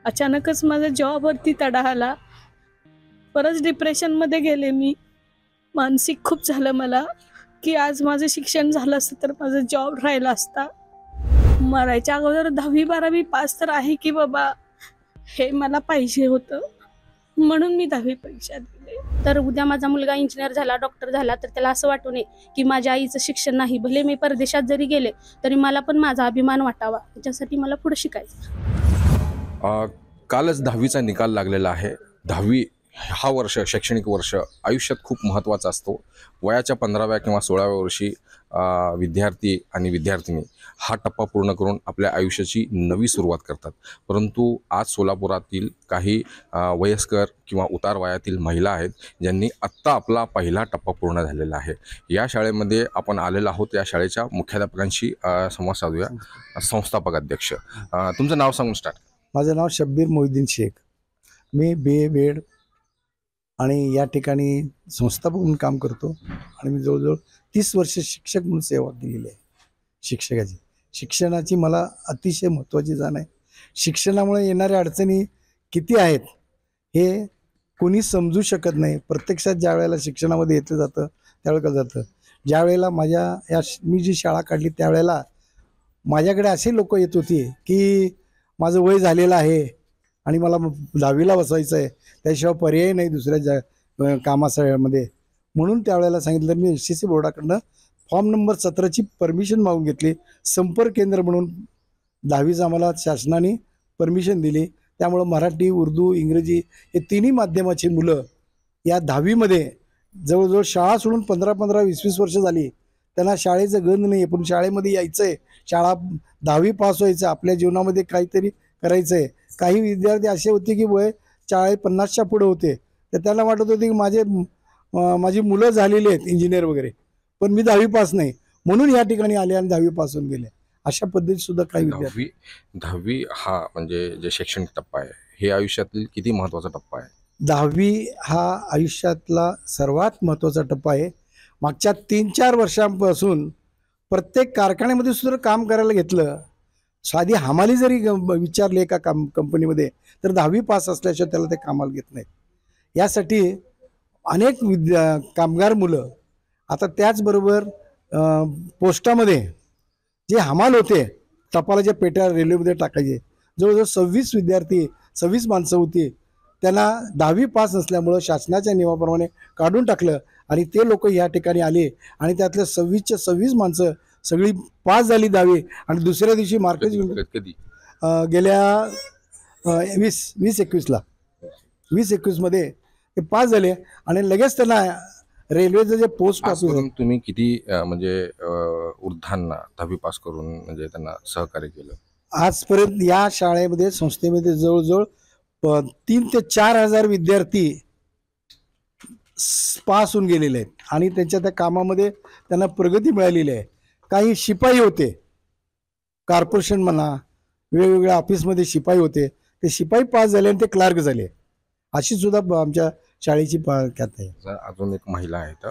अचानकच माझ्या जॉबवरती तडा आला. परत डिप्रेशनमध्ये गेले मी. मानसिक खूप झालं मला की आज माझं शिक्षण झालं असतं तर माझा जॉब राहिला असता. मरायच्या अगोदर 10वी-12वी पास तर आहे की बाबा, हे मला पाहिजे होतं म्हणून मी 10वी परीक्षा दिली. तर उद्या माझा मुलगा इंजिनियर झाला, डॉक्टर झाला तर त्याला असं वाटू नये की माझ्या आईचं शिक्षण नाही. भले मी परदेशात जरी गेले तरी मला पण माझा अभिमान वाटावा. त्याच्यासाठी मला पुढे शिकायचं. कालच 10वीचा निकाल लागलेला आहे. 10वी हा वर्ष शैक्षणिक वर्ष आयुष्यात खूप महत्त्वाचा असतो. वयाच्या 15व्या किंवा 16व्या वर्षी विद्यार्थी आणि विद्यार्थिनी हा टप्पा पूर्ण करून आपल्या आयुष्याची नवी सुरुवात करतात. परंतु आज सोलापुरातील काही वयस्कर किंवा उतार वयातील महिला आहेत ज्यांनी आत्ता आपला पहिला टप्पा पूर्ण झालेला आहे. या शाळेमध्ये आपण आलेलो आहोत. या शाळेच्या मुख्याध्यापकांशी संवाद साधूया. संस्थापक अध्यक्ष, तुमचं नाव सांगून स्टार्ट. माझं नाव शब्बीर मोहिद्दीन शेख. मी BA BEd आणि या ठिकाणी संस्थापक म्हणून काम करतो आणि मी जवळजवळ 30 वर्ष शिक्षक म्हणून सेवा केलेली आहे. शिक्षणाची मला अतिशय महत्त्वाची जाण आहे. शिक्षणामुळे येणाऱ्या अडचणी किती आहेत हे कोणी समजू शकत नाही. प्रत्यक्षात ज्या वेळेला शिक्षणामध्ये येतं जातं त्यावेळेला जातं. ज्या वेळेला मी जी शाळा काढली त्यावेळेला माझ्याकडे असे लोक येत होते की माझं वय झालेलं आहे आणि मला 10वीला बसायचं आहे, त्याशिवाय पर्याय नाही दुसऱ्या कामासाठी. म्हणून त्यावेळेला सांगितलं, मी SCC बोर्डाकडनं फॉर्म नंबर 17ची परमिशन मागून घेतली. संपर्क केंद्र म्हणून 10वीचं आम्हाला शासनाने परमिशन दिली. त्यामुळं मराठी, उर्दू, इंग्रजी हे तिन्ही माध्यमाची मुलं या 10वीमध्ये जवळजवळ शाळा सोडून 15-15, 20-20 वर्ष झाली. त्यांना शाळेचं गंध नाही आहे, पण शाळेमध्ये यायचं आहे, शाळा 10वी पास व्हायचं, आपल्या जीवनामध्ये काहीतरी करायचं आहे. काही विद्यार्थी असे होते की वय 40-50च्या पुढे होते, तर त्यांना वाटत होते की माझी मुलं झालेली आहेत इंजिनियर वगैरे, पण मी 10वी पास नाही, म्हणून या ठिकाणी आले आणि 10वी पास होऊन गेले. अशा पद्धतीत सुद्धा काही विद्यार्थी. 10वी हा म्हणजे जे शैक्षणिक टप्पा आहे हे आयुष्यातील किती महत्त्वाचा टप्पा आहे? 10वी हा आयुष्यातला सर्वात महत्त्वाचा टप्पा आहे. मागच्या 3-4 वर्षांपासून प्रत्येक कारखान्यामध्ये सुद्धा काम करायला घेतलं, साधी हमाली जरी विचारली एका कंपनीमध्ये तर 10वी पास असल्याशिवाय त्याला ते कामाला घेत नाहीत. यासाठी अनेक कामगार मुलं आता त्याचबरोबर पोस्टामध्ये जे हमाल होते, टपालाच्या पेट्या रेल्वेमध्ये टाकायचे, जवळजवळ 26 माणसं होती. त्यांना 10वी पास नसल्यामुळं शासनाच्या नियमाप्रमाणे काढून टाकलं आणि ते लोक या ठिकाणी आले आणि त्यातल्या 26च्या 26 माणसं सगळी पास झाली 10वी आणि दुसऱ्या दिवशी मार्केट कधी गेल्या 2021मध्ये ते पास झाले आणि लगेच त्यांना रेल्वेचं जे पोस्ट ऑफिस. तुम्ही किती म्हणजे वृद्धांना 10वी पास करून म्हणजे त्यांना सहकार्य केलं? आजपर्यंत या शाळेमध्ये संस्थेमध्ये जवळजवळ 3,000 ते 4,000 विद्यार्थी पास होऊन गेलेले आहेत आणि त्यांच्या त्या कामामध्ये त्यांना प्रगती मिळालेली आहे. काही शिपाई होते, कॉर्पोरेशन म्हणा, वेगवेगळ्या ऑफिसमध्ये शिपाई होते, ते शिपाई पास झाले आणि ते क्लार्क झाले. अशी सुद्धा आमच्या शाळेची ख्यात आहे. अजून एक महिला आहेत.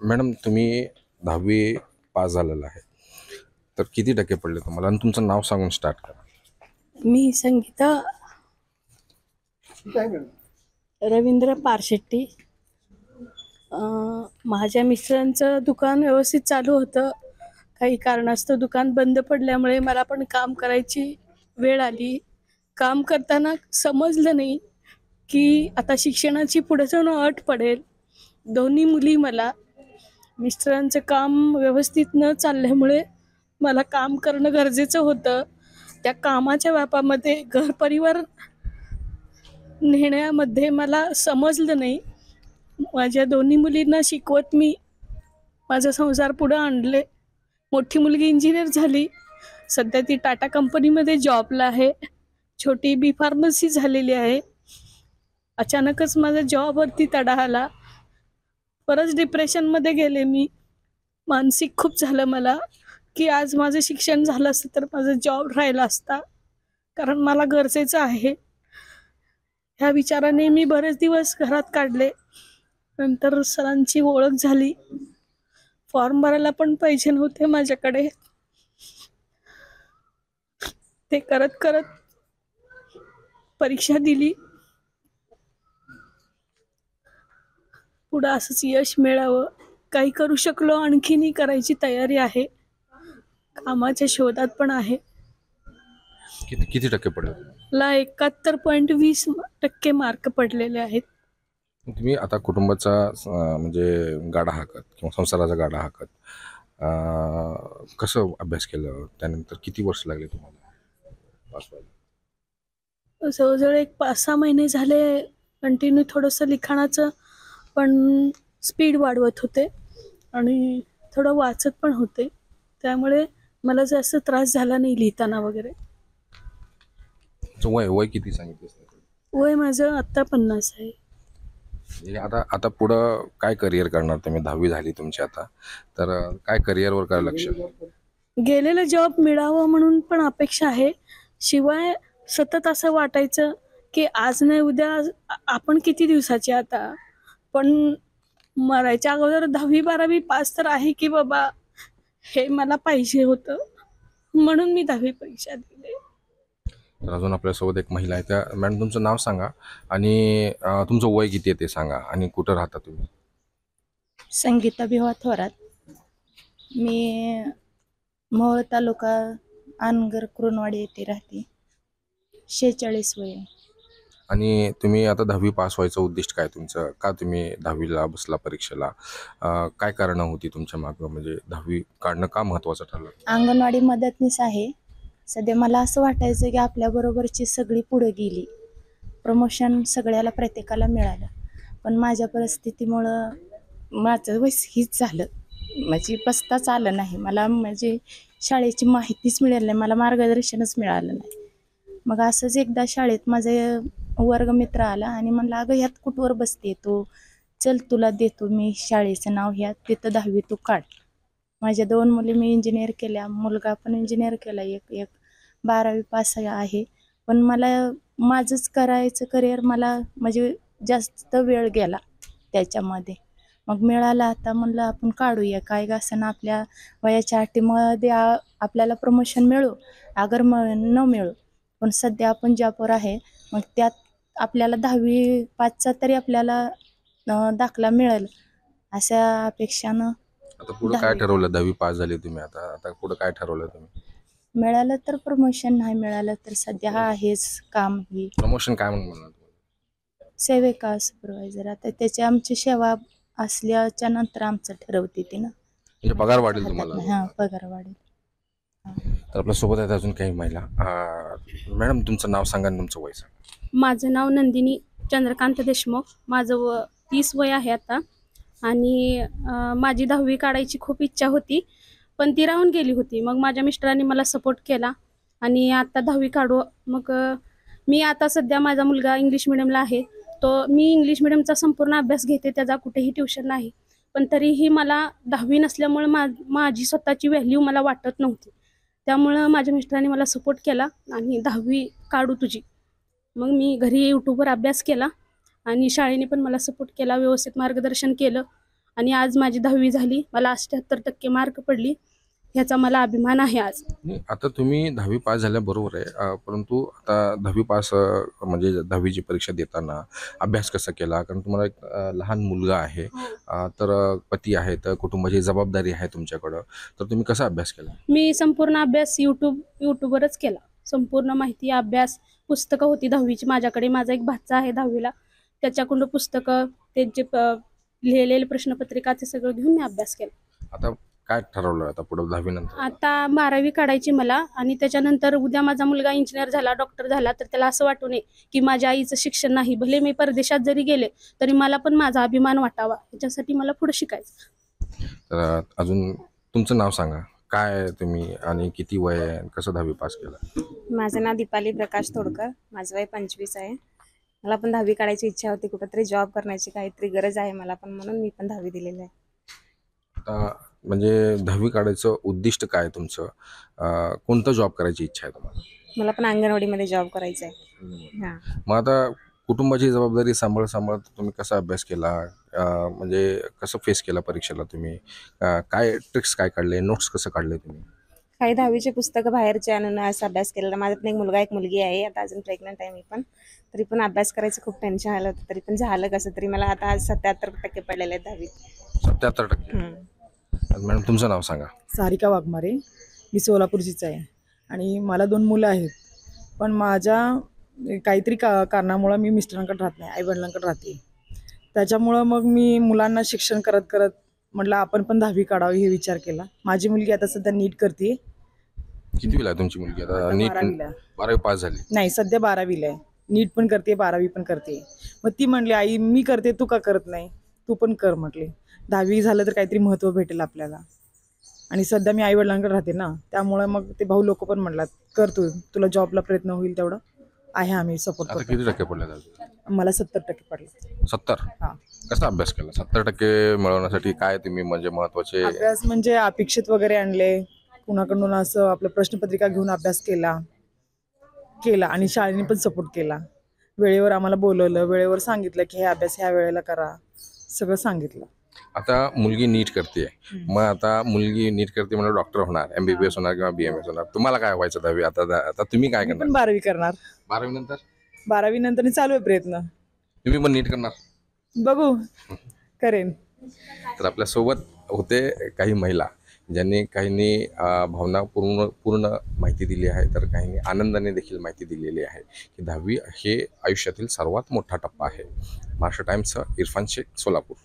मॅडम, तुम्ही 10वी पास झालेला आहे तर किती टक्के पडले तुम्हाला आणि तुमचं नाव सांगून स्टार्ट करा. मी संगीता रवींद्र पारशेट्टी. माझ्या मिस्टरांचं दुकान व्यवस्थित चालू होतं. काही कारणास्तव दुकान बंद पडल्यामुळे मला पण काम करायची वेळ आली. काम करताना समजलं नाही की आता शिक्षणाची पुढे जाऊन अट पडेल. दोन्ही मुली मला, मिस्टरांचं काम व्यवस्थित न चालल्यामुळे मला काम करणं गरजेचं होतं. त्या कामाच्या व्यापामध्ये घर परिवार नेण्यामध्ये मला समजलं नाही. माझ्या दोन्ही मुलींना शिकवत मी माझा संसार पुढं आणले. मोठी मुलगी इंजिनियर झाली, सध्या ती टाटा कंपनीमध्ये जॉबला आहे. छोटी B फार्मसी झालेली आहे. अचानकच माझ्या जॉबवरती तडा आला. परत डिप्रेशनमध्ये गेले मी. मानसिक खूप झालं मला की आज माझं शिक्षण झालं असतं तर माझा जॉब राहिला असता, कारण मला गरजेचं आहे. ह्या विचाराने मी बरेच दिवस घरात काढले. नंतर सरांची ओळख झाली. फॉर्म भरायला पण पैसे नव्हते माझ्याकडे. ते करत करत परीक्षा दिली, पुढं असंच यश मिळावं. काही करू शकलो आणखीनही करायची तयारी आहे. कामाच्या शोधात पण आहे. किती किती टक्के पडले? मला 71.20% मार्क पडलेले आहेत. तुम्ही आता कुटुंबाचा म्हणजे गाडा हाकत किंवा संसाराचा गाडा हाकत कसं अभ्यास केलं? त्यानंतर किती वर्ष लागले तुम्हाला पास व्हायला? जवळजवळ एक 5-6 महिने झाले कंटिन्यू थोडंसं लिखाणाचं पण स्पीड वाढवत होते आणि थोडं वाचत पण होते. त्यामुळे मला जास्त त्रास झाला नाही लिहिताना वगैरे. तुमचं वय वय किती सांगितलं? वय माझं आत्ता 50 आहे. म्हणजे आता पुढं काय करिअर करणार तुम्ही? 10वी झाली तुमची आता, तर काय करिअरवर काय लक्ष? गेलेलं जॉब मिळावं म्हणून पण अपेक्षा आहे. शिवाय सतत असं वाटायचं की आज नाही उद्या आपण किती दिवसाचे आता, पण मरायच्या अगोदर 10वी-12वी पास तर आहे की बाबा, हे मला पाहिजे होतं म्हणून मी 10वी परीक्षा दिली. तर अजून आपल्यासोबत एक महिला आहे. त्या मॅडम तुमचं नाव सांगा आणि तुमचं वय किती आहे ते सांगा आणि कुठं राहता तुम्ही? संगीता भिवा थोरात. मी मोहोळ तालुका अनगर कुरुंदवाडी येथे राहते. 46 वय आहे. आणि तुम्ही आता 10वी पास व्हायचं उद्दिष्ट काय तुमचं? का तुम्ही 10वीला बसला परीक्षेला? काय कारणं होती तुमच्या मागं? म्हणजे 10वी काढणं का महत्त्वाचं ठरलं? अंगणवाडी मदतनीस आहे. सध्या मला असं वाटायचं की आपल्याबरोबरची सगळी पुढे गेली, प्रमोशन सगळ्याला प्रत्येकाला मिळालं, पण माझ्या परिस्थितीमुळं माझं वय हीच झालं. म्हणजे बसताच आलं नाही मला. म्हणजे शाळेची माहितीच मिळाली नाही, मला मार्गदर्शनच मिळालं नाही. मग असंच एकदा शाळेत माझे वर्गमित्र आला आणि म्हणला, अगं ह्यात कुठवर बसते तू, चल तुला देतो मी शाळेचं नाव, ह्यात तिथं 10वी तू काढ. माझ्या 2 मुली मी इंजिनियर केल्या, मुलगा पण इंजिनियर केला, एक 12वी पास आहे. पण मला माझंच करायचं करिअर, मला म्हणजे जास्त वेळ गेला त्याच्यामध्ये. मग मिळालं आता, म्हणलं आपण काढूया, काय असं ना आपल्या वयाच्या अटीमध्ये आपल्याला प्रमोशन मिळो अगर न मिळो, पण सध्या आपण जॉबवर आहे. मग त्यात आपल्याला 10वी पासचा तरी आपल्याला दाखला मिळेल अशा अपेक्षानं. आता पुढं काय ठरवलं? 10वी पास झाली तुम्ही, आता पुढं काय ठरवलं तुम्ही? मिळालं तर प्रमोशन, नाही मिळालं तर सध्या हा आहेच काम. ही प्रमोशन काय म्हणून म्हणणार? सेविका सुपरवायझर. आता त्याची आमची सेवा असल्याच्या नंतर आमचं ठरवते ती ना. म्हणजे पगार वाढेल तुम्हाला? हां, पगार वाढेल. तर आपल्यासोबत आहेत अजून काही महिला. मॅडम तुमचं नाव सांगा आणि तुमचं वय सांगा. माझं नाव नंदिनी चंद्रकांत देशमुख. माझं 30 वय आहे आता. आणि माझी 10वी काढायची खूप इच्छा होती, पण ती राहून गेली होती. मग माझ्या मिस्टरांनी मला सपोर्ट केला आणि आता 10वी काढू. मग मी आता सध्या, माझा मुलगा इंग्लिश मिडियमला आहे, मी इंग्लिश मिडियमचा संपूर्ण अभ्यास घेते, त्याचा कुठेही ट्युशन नाही. पण तरीही मला 10वी नसल्यामुळे माझी स्वतःची व्हॅल्यू मला वाटत नव्हती. त्यामुळं माझ्या मिस्टरांनी मला सपोर्ट केला आणि 10वी काढू तुझी. मग मी घरी यूट्यूबवर अभ्यास केला आणि शाळेने पण मला सपोर्ट केला, व्यवस्थित मार्गदर्शन केलं आणि आज माझी 10वी झाली. मला 78% मार्क पडली, ह्याचा मला अभिमान आहे आज. आता तुम्ही 10वी पास झाल्याबरोबर आहे, परंतु आता 10वी पास म्हणजे 10वीची परीक्षा देताना अभ्यास कसा केला? कारण तुम्हाला एक लहान मुलगा आहे, तर पती आहे, तर कुटुंबाची जबाबदारी आहे तुमच्याकडं, तर तुम्ही कसा अभ्यास केला? मी संपूर्ण अभ्यास यूट्यूबवरच केला. संपूर्ण माहिती, अभ्यास, पुस्तकं होती 10वीची माझ्याकडे. माझा एक भाचा आहे 10वीला, त्याच्याकडून पुस्तकं, त्यांचे लिहिलेले प्रश्नपत्रिका, ते सगळं घेऊन मी अभ्यास केला. आता काय ठरवलं आता पुढं 10वी नंतर? आता 12वी काढायची मला आणि त्याच्यानंतर उद्या माझा मुलगा इंजिनियर झाला, डॉक्टर झाला, तर त्याला असं वाटू नये की माझ्या आईचं शिक्षण नाही. भले मी परदेशात जरी गेले तरी मला पण माझा अभिमान वाटावा, याच्यासाठी मला पुढे शिकायचं. तर अजून तुमचं नाव सांगा, काय तुम्ही आणि किती वय आहे, कसं 10वी पास केलं? माझं नाव दीपाली प्रकाश तोडकर. माझं वय 25 आहे. मला पण 10वी काढायची इच्छा होती, कुठंतरी जॉब करण्याची काहीतरी गरज आहे मला पण, म्हणून मी पण 10वी दिलेली आहे. आता म्हणजे 10वी काढायचं उद्दिष्ट काय तुमचं? कोणतं जॉब करायची इच्छा आहे तुम्हाला? मला पण अंगणवाडीमध्ये जॉब करायचा आहे. हां. मग आता कुटुंबाची जबाबदारी सांभाळत तुम्ही कसा अभ्यास केला? म्हणजे कसं फेस केला परीक्षेला तुम्ही? काय ट्रिक्स काय काढले? नोट्स कसं काढले तुम्ही? काही दहावीचे पुस्तकं बाहेरचे आणून असा अभ्यास केलेला. माझा पण एक मुलगा एक मुलगी आहे, आता अजून प्रेग्नंट आहे मी पण. तरी पण अभ्यास करायचं खूप टेन्शन आलं होतं, तरी पण झालं कसं तरी. मला आता आज 77% पडलेले आहेत 10वीत. 77%. मॅडम तुमचं नाव सांगा. सारिका वाघमारे. मी सोलापूरचीच आहे आणि मला 2 मुलं आहेत. पण माझ्या काहीतरी कारणामुळं मी मिस्टरांकडे राहत नाही, आईवडिलांकडे राहते. त्याच्यामुळं मग मी मुलांना शिक्षण करत करत म्हटलं आपण पण 10वी काढावी हे विचार केला. माझी मुलगी आता सध्या नीट करते. कितवीला आहे तुमची मुलगी आता? नीट 12वीला. 12वी पास झाली. नाही, सध्या 12वीला आहे. नीट पण करते, 12वी पण करते. मग ती म्हणली आई मी करते तू का करत नाही, तू पण कर म्हटले. 10वी झालं तर काहीतरी महत्त्व भेटेल आपल्याला. आणि सध्या मी आईवडिलांकडे राहते ना, त्यामुळे मग ते भाऊ लोक पण म्हणलात कर तू, तुला जॉबला प्रयत्न होईल तेवढं आहे, आम्ही सपोर्ट आता करतो. किती टक्के पडले आता? मला 70% पडले. 70. हा. कसा अभ्यास केला? 70% मिळवण्यासाठी काय तुम्ही म्हणजे महत्वाचे? अभ्यास म्हणजे अपेक्षित वगैरे आणले, कुणाकडून असं आपलं प्रश्नपत्रिका घेऊन अभ्यास केला आणि शाळेने पण सपोर्ट केला. वेळेवर आम्हाला बोलवलं, वेळेवर सांगितलं की हे अभ्यास ह्या वेळेला करा, सगळं सांगितलं. आता मुलगी नीट करते, मग आता मुलगी नीट करते म्हणजे डॉक्टर होणार, MBBS होणार किंवा BMS होणार. तुम्हाला काय व्हायचं 10वी? आता तुम्ही काय मी करणार? पण 12वी करणार. 12वी नंतर 12वी नंतर चालू आहे प्रयत्न, तुम्ही पण नीट करणार? बघू करेन. तर आपल्या सोबत होते काही महिला ज्यांनी काहींनी पूर्ण माहिती दिली आहे, तर काहींनी आनंदाने देखील माहिती दिलेली आहे की 10वी हे आयुष्यातील सर्वात मोठा टप्पा आहे. महाराष्ट्र टाइम्सचं इरफान शेख, सोलापूर.